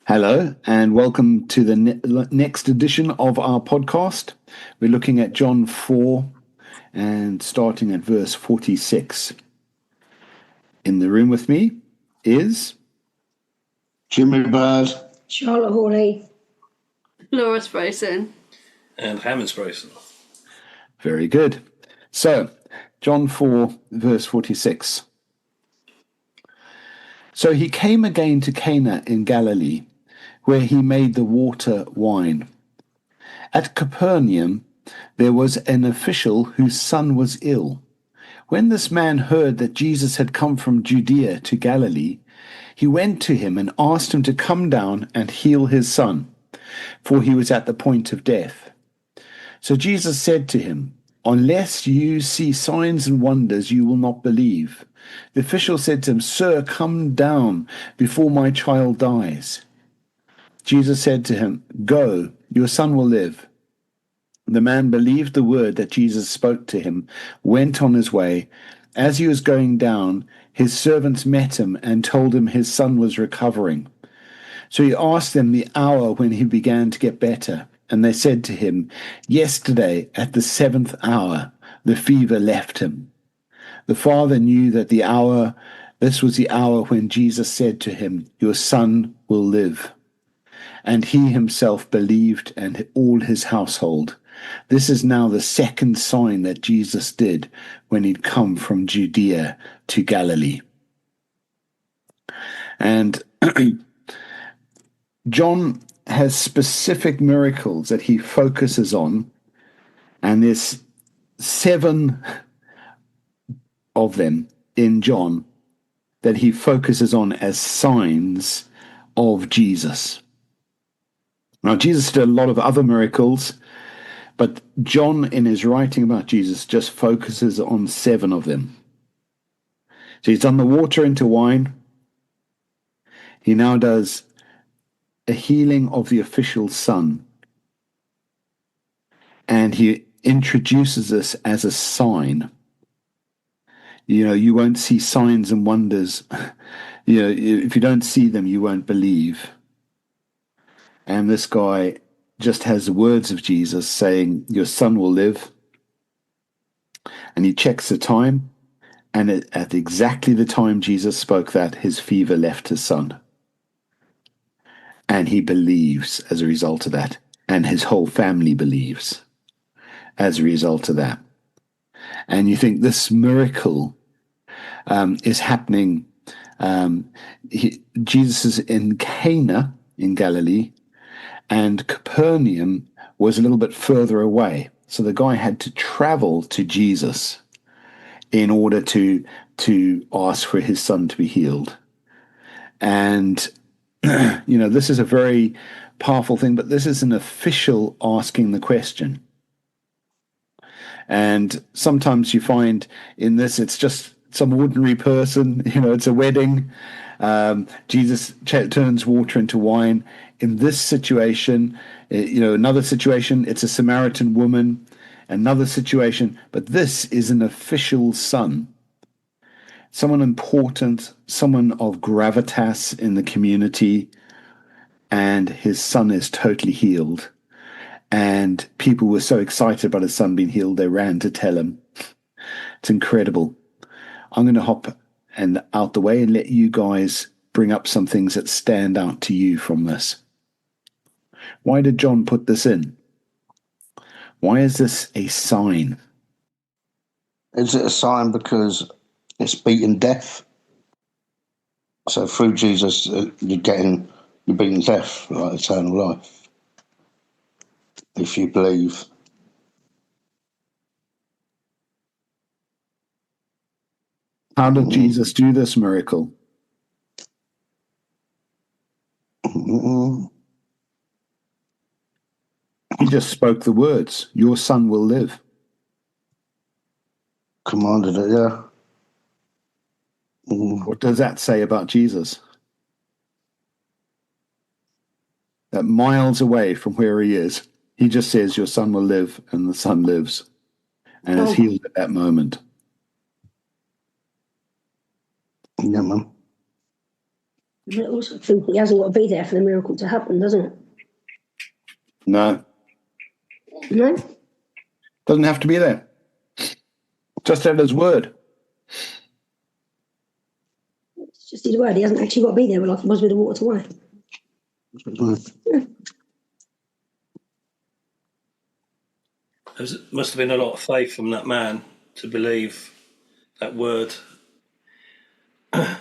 Hello, and welcome to the next edition of our podcast. We're looking at John 4 and starting at verse 46. In the room with me is Jimmy Bird, Charlotte Hawley, Laura Sprayson, and Hammond Sprayson. very good. So, John 4, verse 46. So he came again to Cana in Galilee, where he made the water wine. At Capernaum, there was an official whose son was ill. When this man heard that Jesus had come from Judea to Galilee, he went to him and asked him to come down and heal his son, for he was at the point of death. So Jesus said to him, "Unless you see signs and wonders, you will not believe." The official said to him, "Sir, come down before my child dies." Jesus said to him, "Go, your son will live." The man believed the word that Jesus spoke to him, went on his way. As he was going down, his servants met him and told him his son was recovering. So he asked them the hour when he began to get better, and they said to him, "Yesterday at the 7th hour, the fever left him." The father knew that this was the hour when Jesus said to him, "Your son will live." And he himself believed, and all his household. This is now the second sign that Jesus did when he'd come from Judea to Galilee. And John has specific miracles that he focuses on, and there's 7 of them in John that he focuses on as signs of Jesus. Now, Jesus did a lot of other miracles, but John, in his writing about Jesus, just focuses on 7 of them. So he's done the water into wine. He now does a healing of the official's son. And he introduces this as a sign. You won't see signs and wonders. If you don't see them, you won't believe. And this guy just has the words of Jesus saying, "Your son will live." And he checks the time, and at exactly the time Jesus spoke that, his fever left his son. And he believes as a result of that, and his whole family believes as a result of that. And you think this miracle is happening. Jesus is in Cana in Galilee, and Capernaum was a little bit further away. So the guy had to travel to Jesus in order to ask for his son to be healed. And, this is a very powerful thing, but this is an official asking the question. And sometimes you find in this, it's just some ordinary person, it's a wedding. Jesus turns water into wine. In this situation, another situation, it's a Samaritan woman, another situation, but this is an official son, someone important, someone of gravitas in the community, and his son is totally healed. And people were so excited about his son being healed, they ran to tell him. It's incredible. I'm going to hop out the way and let you guys bring up some things that stand out to you from this. Why did John put this in? Why is this a sign? is it a sign because it's beating death? So through Jesus, you're beating death, like eternal life, if you believe. How did Jesus do this miracle? He just spoke the words, "Your son will live." Commanded it, yeah. What does that say about Jesus? That miles away from where he is, he just says, "Your son will live," and the son lives and is healed at that moment. Yeah, man. I also think he hasn't got to be there for the miracle to happen, doesn't it? No, No? doesn't have to be there. Just at his word. It's just his word. He hasn't actually got to be there like he was with the water to wine. There must have been a lot of faith from that man to believe that word. I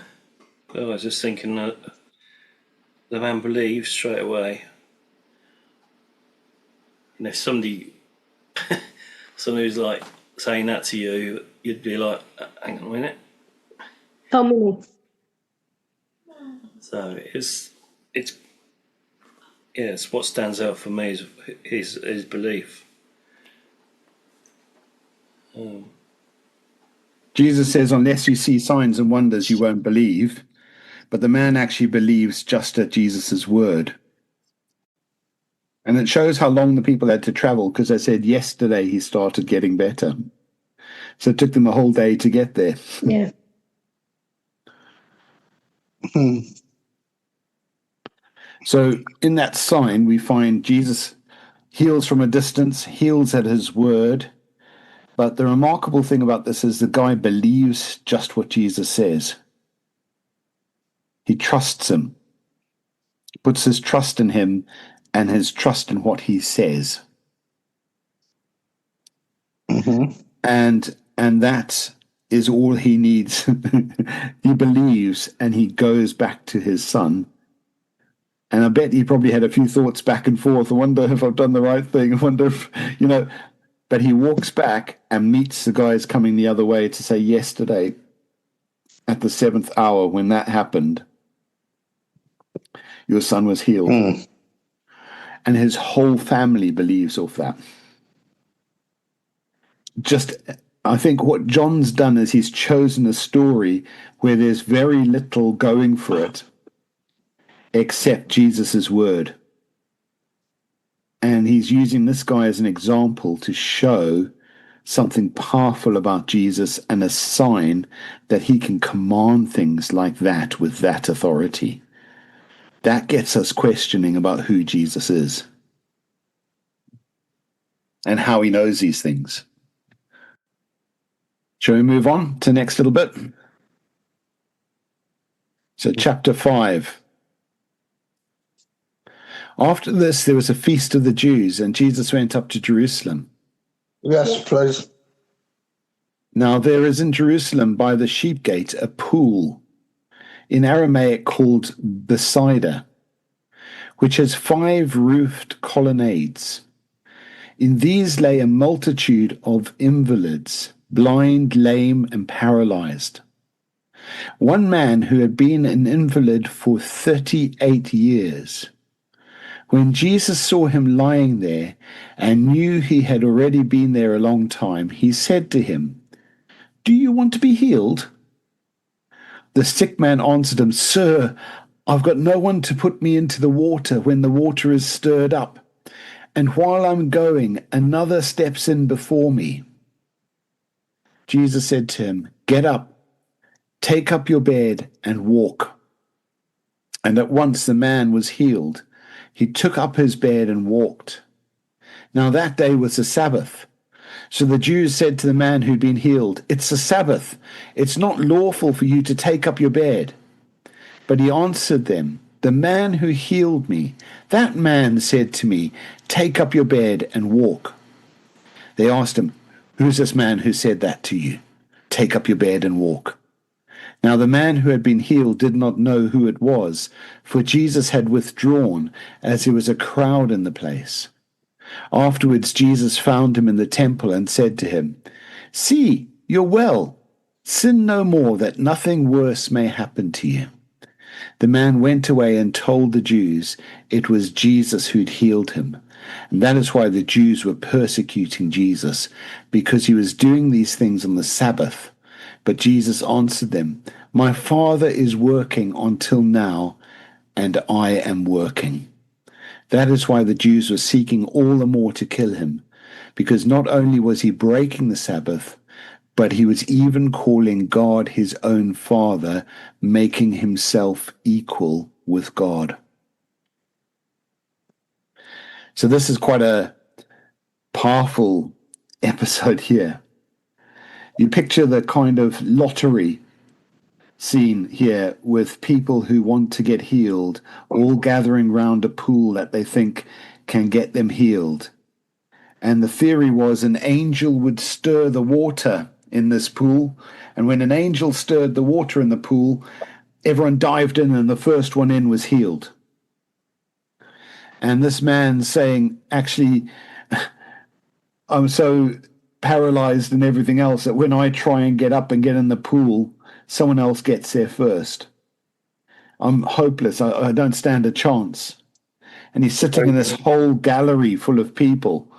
was just thinking that the man believes straight away. And if somebody who's like saying that to you, you'd be like, hang on a minute. How many? So it's what stands out for me is his belief. Jesus says, unless you see signs and wonders, you won't believe. But the man actually believes just at Jesus' word. And it shows how long the people had to travel, because they said yesterday he started getting better. So it took them a whole day to get there. Yeah. So in that sign, we find Jesus heals from a distance, heals at his word. But the remarkable thing about this is the guy believes just what Jesus says. He trusts him, puts his trust in him and his trust in what he says. Mm-hmm. And that is all he needs. He believes and he goes back to his son. And I bet he probably had a few thoughts back and forth. I wonder if I've done the right thing. I wonder if, but he walks back and meets the guys coming the other way to say, yesterday at the 7th hour when that happened, your son was healed. And his whole family believes off that. I think what John's done is he's chosen a story where there's very little going for it except Jesus' word. And he's using this guy as an example to show something powerful about Jesus and a sign that he can command things like that with that authority. That gets us questioning about who Jesus is and how he knows these things. Shall we move on to the next little bit? So chapter 5. After this, there was a feast of the Jews, and Jesus went up to Jerusalem. Yes, please. Now there is in Jerusalem by the sheep gate a pool, in Aramaic called Bethsaida, which has 5 roofed colonnades. In these lay a multitude of invalids, blind, lame, and paralyzed. One man who had been an invalid for 38 years. When Jesus saw him lying there and knew he had already been there a long time, he said to him, "Do you want to be healed?" The sick man answered him, "Sir, I've got no one to put me into the water when the water is stirred up. And while I'm going, another steps in before me." Jesus said to him, "Get up, take up your bed and walk." And at once the man was healed. He took up his bed and walked. Now that day was the Sabbath. So the Jews said to the man who'd been healed, "It's the Sabbath. It's not lawful for you to take up your bed." But he answered them, "The man who healed me, that man said to me, 'Take up your bed and walk.'" They asked him, "Who's this man who said that to you? Take up your bed and walk." Now the man who had been healed did not know who it was, for Jesus had withdrawn, as there was a crowd in the place. Afterwards Jesus found him in the temple and said to him, "See, you're well. Sin no more, that nothing worse may happen to you." The man went away and told the Jews it was Jesus who'd healed him. And that is why the Jews were persecuting Jesus, because he was doing these things on the Sabbath. But Jesus answered them, "My Father is working until now, and I am working." That is why the Jews were seeking all the more to kill him, because not only was he breaking the Sabbath, but he was even calling God his own Father, making himself equal with God. So this is quite a powerful episode here. You picture the kind of lottery scene here with people who want to get healed, all gathering round a pool that they think can get them healed. And the theory was an angel would stir the water in this pool, and when an angel stirred the water in the pool, everyone dived in and the first one in was healed. And this man saying, actually, I'm so paralyzed and everything else that when I try and get up and get in the pool, someone else gets there first. I'm hopeless. I don't stand a chance. And he's sitting in this whole gallery full of people,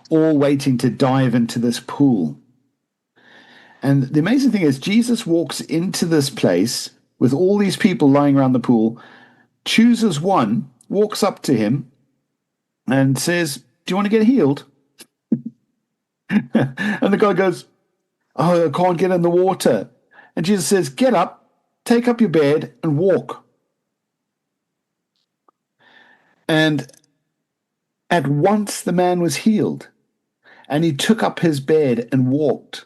all waiting to dive into this pool. And the amazing thing is, Jesus walks into this place with all these people lying around the pool, chooses one, walks up to him, and says, "Do you want to get healed?" And the guy goes, "Oh, I can't get in the water." And Jesus says, "Get up, take up your bed, and walk." And at once the man was healed, and he took up his bed and walked.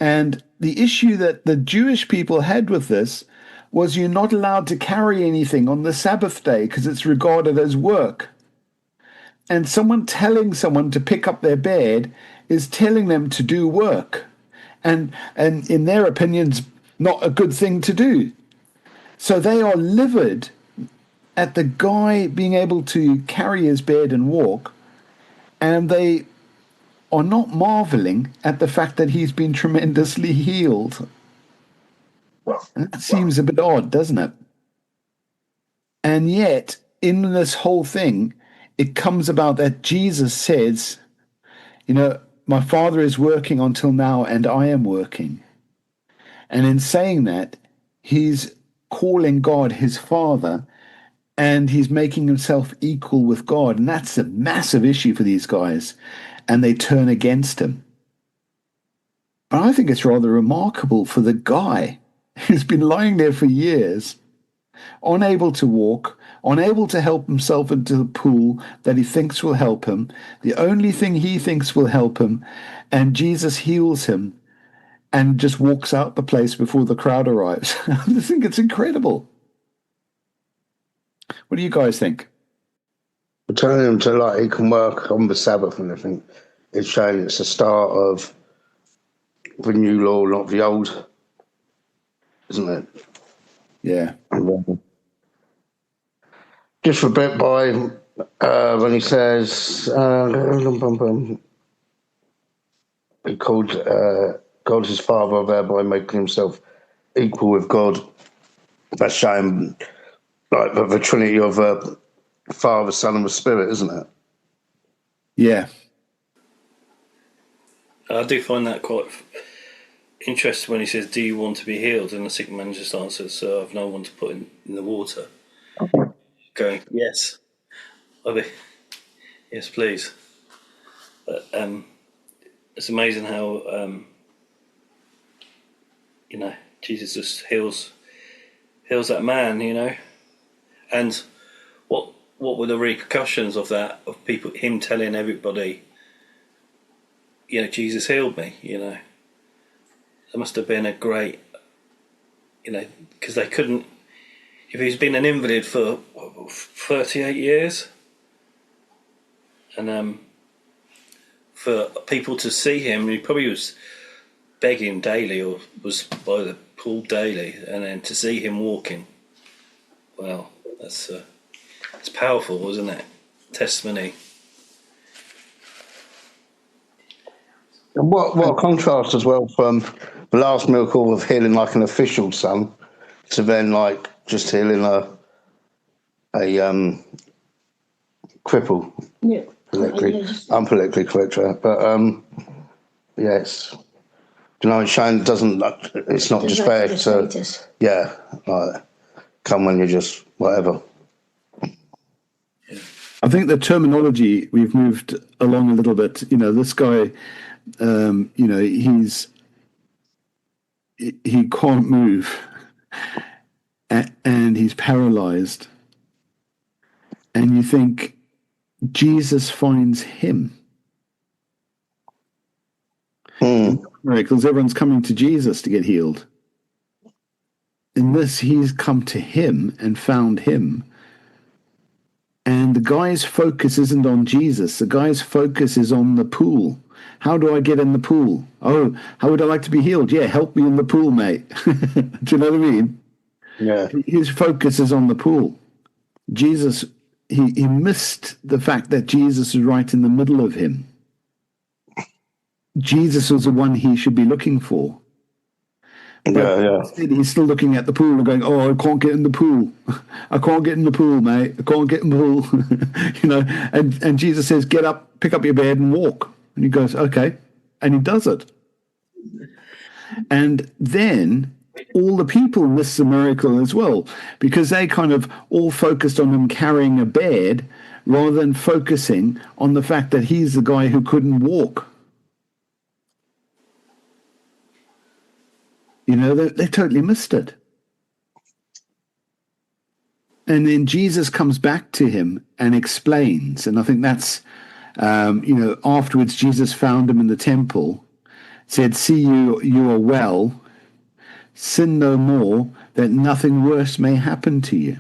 And the issue that the Jewish people had with this was you're not allowed to carry anything on the Sabbath day because it's regarded as work. And someone telling someone to pick up their bed is telling them to do work. And in their opinions, not a good thing to do. So they are livid at the guy being able to carry his bed and walk, and they are not marveling at the fact that he's been tremendously healed. And that seems a bit odd, doesn't it? And yet, in this whole thing, it comes about that Jesus says, my Father is working until now, and I am working. And in saying that, he's calling God his Father, and he's making himself equal with God. And that's a massive issue for these guys. And they turn against him. But I think it's rather remarkable for the guy who's been lying there for years, unable to walk, unable to help himself into the pool that he thinks will help him, the only thing he thinks will help him, and Jesus heals him and just walks out the place before the crowd arrives. I think it's incredible. What do you guys think? Telling him to he can work on the Sabbath, and I think it's showing it's the start of the new law, not the old, isn't it? Yeah. Just a bit by when he says he called God his Father, thereby making himself equal with God. That's showing the Trinity of Father, Son, and the Spirit, isn't it? Yeah. I do find that quite interesting when he says, "Do you want to be healed?" And the sick man just answers, "I've no one to put in the water." Going, "Yes, yes, please." But it's amazing how Jesus just heals that man, and what were the repercussions of that? Of him telling everybody, Jesus healed me. There must have been a great, because they couldn't. If he's been an invalid for 38 years, and for people to see him, he probably was begging daily or was by the pool daily, and then to see him walking, well, that's it's powerful, isn't it? Testimony. And what a contrast as well from the last miracle of healing like an official son to then just healing a cripple. Yeah. I'm politically correct, right? But yes, Shane doesn't. It's not just fair to come when you're just whatever. I think the terminology, we've moved along a little bit. This guy he can't move, and he's paralyzed, and you think Jesus finds him. In miracles, everyone's coming to Jesus to get healed. In this, he's come to him and found him. And the guy's focus isn't on Jesus. The guy's focus is on the pool. How do I get in the pool? Oh, how would I like to be healed? Yeah, help me in the pool, mate. Do you know what I mean? Yeah. His focus is on the pool. Jesus, he missed the fact that Jesus is right in the middle of him. Jesus was the one he should be looking for. But he's still looking at the pool and going, "Oh, I can't get in the pool. I can't get in the pool, mate. I can't get in the pool." And Jesus says, "Get up, pick up your bed, and walk." And he goes, "Okay," and he does it. And then all the people miss the miracle as well, because they kind of all focused on him carrying a bed rather than focusing on the fact that he's the guy who couldn't walk. They totally missed it. And then Jesus comes back to him and explains. And I think that's, afterwards Jesus found him in the temple, said, "See, you are well. Sin no more, that nothing worse may happen to you."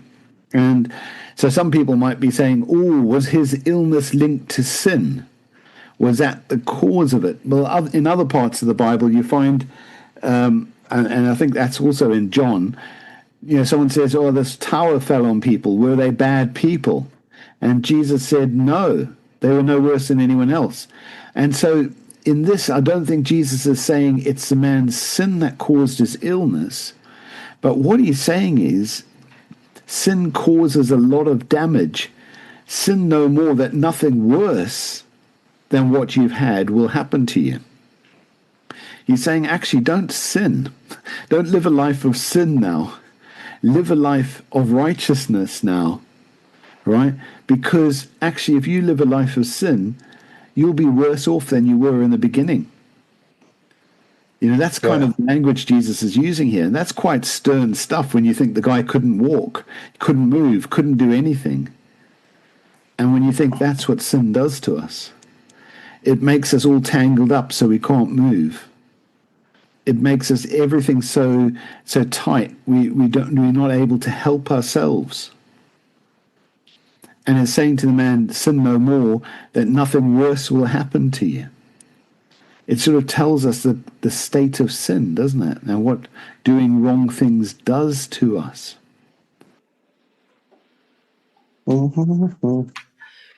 And so some people might be saying, "Oh, was his illness linked to sin? Was that the cause of it?" Well, in other parts of the Bible, you find... and I think that's also in John, someone says, "Oh, this tower fell on people. Were they bad people?" And Jesus said, "No, they were no worse than anyone else." And so in this, I don't think Jesus is saying it's the man's sin that caused his illness. But what he's saying is sin causes a lot of damage. Sin no more, that nothing worse than what you've had will happen to you. He's saying, actually, don't sin. Don't live a life of sin now. Live a life of righteousness now, right? Because actually, if you live a life of sin, you'll be worse off than you were in the beginning. That's kind of language Jesus is using here. And that's quite stern stuff when you think the guy couldn't walk, couldn't move, couldn't do anything. And when you think that's what sin does to us, it makes us all tangled up so we can't move. It makes us everything so tight. We're not able to help ourselves. And it's saying to the man, "Sin no more, that nothing worse will happen to you." It sort of tells us the state of sin, doesn't it? Now, what doing wrong things does to us.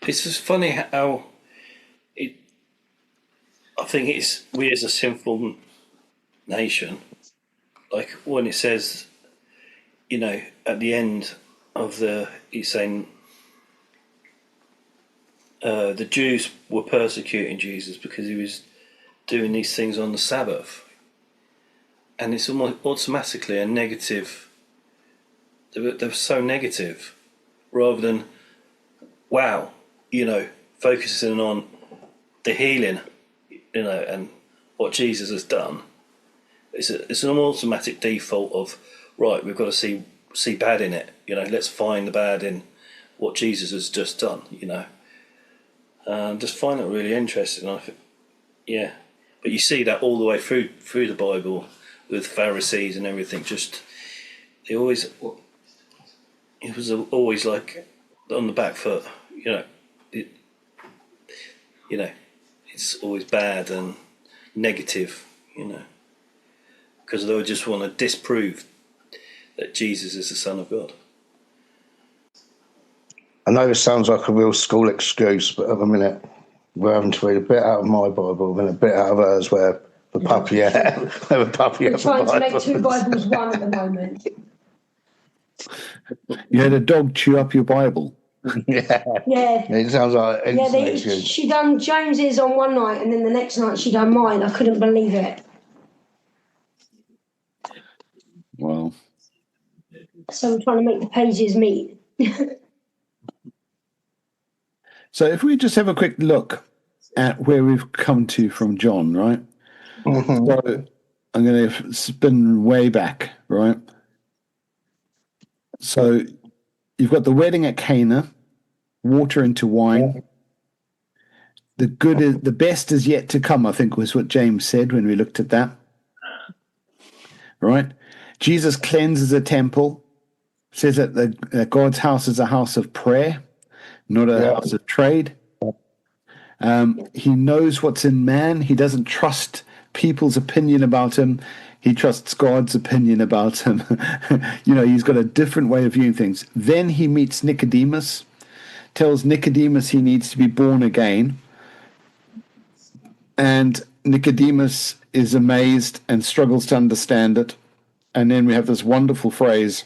It's just funny how I think we as a sinful nation, like when it says, at the end of he's saying the Jews were persecuting Jesus because he was doing these things on the Sabbath, and it's almost automatically a negative. They were so negative, rather than focusing on the healing, and what Jesus has done. It's an automatic default of, right, we've got to see bad in it. Let's find the bad in what Jesus has just done. Just find it really interesting. I think, but you see that all the way through the Bible with Pharisees and everything. Just it was always like on the back foot. It's always bad and negative. Because they would just want to disprove that Jesus is the Son of God. I know this sounds like a real school excuse, but at the minute we're having to read a bit out of my Bible and a bit out of hers where the puppy We're trying to make two Bibles one at the moment. You had a dog chew up your Bible. Yeah. It sounds like she done James's on one night, and then the next night she done mine. I couldn't believe it. Wow. So I'm trying to make the pages meet. So if we just have a quick look at where we've come to from John, right? Mhm. So I'm going to spin way back, right? So you've got the wedding at Cana, water into wine. The best is yet to come, I think was what James said when we looked at that, right? Jesus cleanses a temple, says that God's house is a house of prayer, not a house of trade. He knows what's in man. He doesn't trust people's opinion about him. He trusts God's opinion about him. He's got a different way of viewing things. Then he meets Nicodemus, tells Nicodemus he needs to be born again. And Nicodemus is amazed and struggles to understand it. And then we have this wonderful phrase,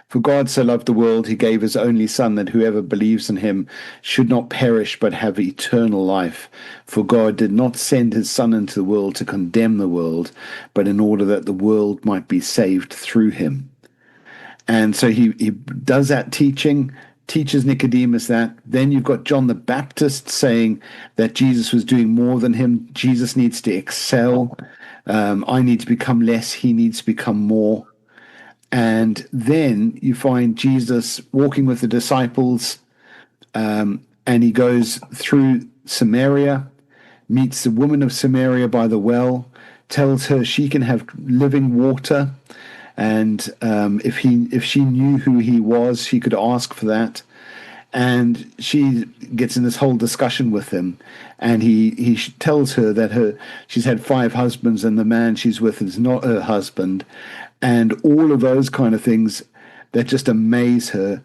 "For God so loved the world, he gave his only Son, that whoever believes in him should not perish but have eternal life. For God did not send his Son into the world to condemn the world, but in order that the world might be saved through him." And so he does that teaching, teaches Nicodemus that. Then you've got John the Baptist saying that Jesus was doing more than him. Jesus needs to excel. I need to become less. He needs to become more. And then you find Jesus walking with the disciples, and he goes through Samaria, meets the woman of Samaria by the well, tells her she can have living water. And if she knew who he was, she could ask for that. And she gets in this whole discussion with him, and he tells her that she's had 5 husbands, and the man she's with is not her husband, and all of those kind of things that just amaze her.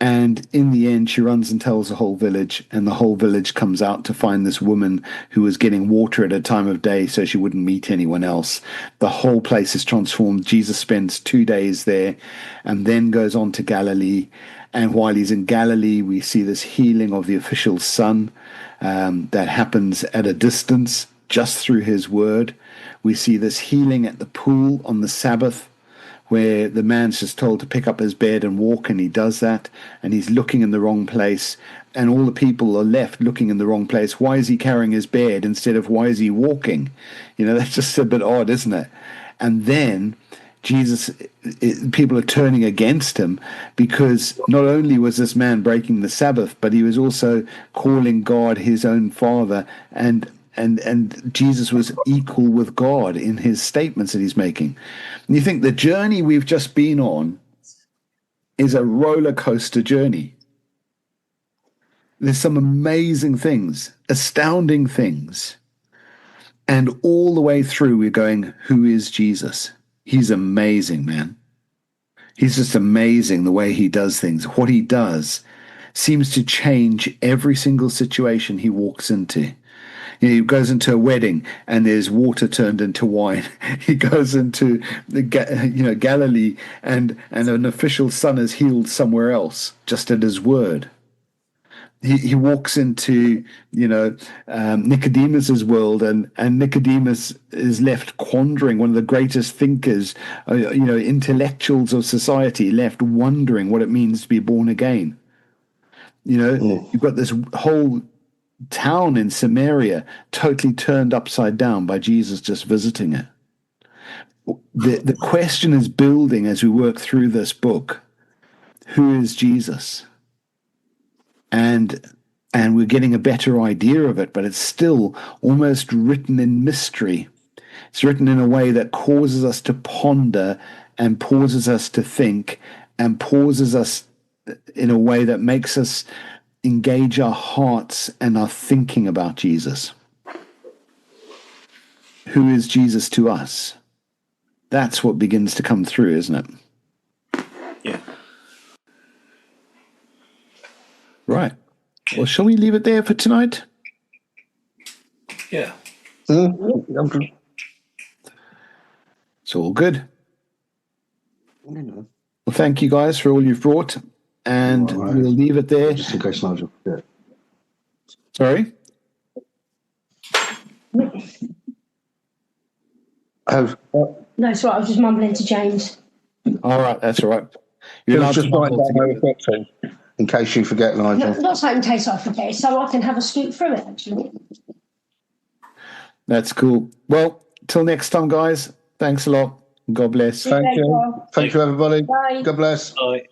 And in the end, she runs and tells the whole village, and the whole village comes out to find this woman who was getting water at a time of day so she wouldn't meet anyone else. The whole place is transformed. Jesus spends 2 days there and then goes on to Galilee. And while he's in Galilee, we see this healing of the official son that happens at a distance just through his word. We see this healing at the pool on the Sabbath, where the man's just told to pick up his bed and walk, and he does that, and he's looking in the wrong place, and all the people are left looking in the wrong place. Why is he carrying his bed instead of why is he walking? That's just a bit odd, isn't it? And then people are turning against him, because not only was this man breaking the Sabbath, but he was also calling God his own father, and Jesus was equal with God in his statements that he's making. And you think the journey we've just been on is a roller coaster journey. There's some amazing things, astounding things. And all the way through, we're going, who is Jesus? He's amazing, man. He's just amazing the way he does things. What he does seems to change every single situation he walks into. He goes into a wedding and there's water turned into wine. He goes into Galilee and an official son is healed somewhere else just at his word. He walks into Nicodemus's world, and Nicodemus is left quandering. One of the greatest thinkers, intellectuals of society, left wondering what it means to be born again. You've got this whole town in Samaria totally turned upside down by Jesus just visiting it. The question is building as we work through this book. Who is Jesus? And we're getting a better idea of it, but it's still almost written in mystery. It's written in a way that causes us to ponder and pauses us to think and pauses us in a way that makes us engage our hearts and our thinking about Jesus. Who is Jesus to us? That's what begins to come through, isn't it? Yeah. Right. Well, shall we leave it there for tonight? Yeah. Mm-hmm. It's all good. Well, thank you guys for all you've brought, and right. We'll leave it there. Just in case Nigel. Yeah. Sorry? No, it's right. I was just mumbling to James. All right, that's all right. You're It allowed was just to writing mumble down my together. reflection. in case you forget, Nigel. Not so in case I forget, so I can have a scoop through it, actually. That's cool. Well, till next time, guys. Thanks a lot. God bless. Thank you. Thank you, everybody. Bye. God bless. Bye.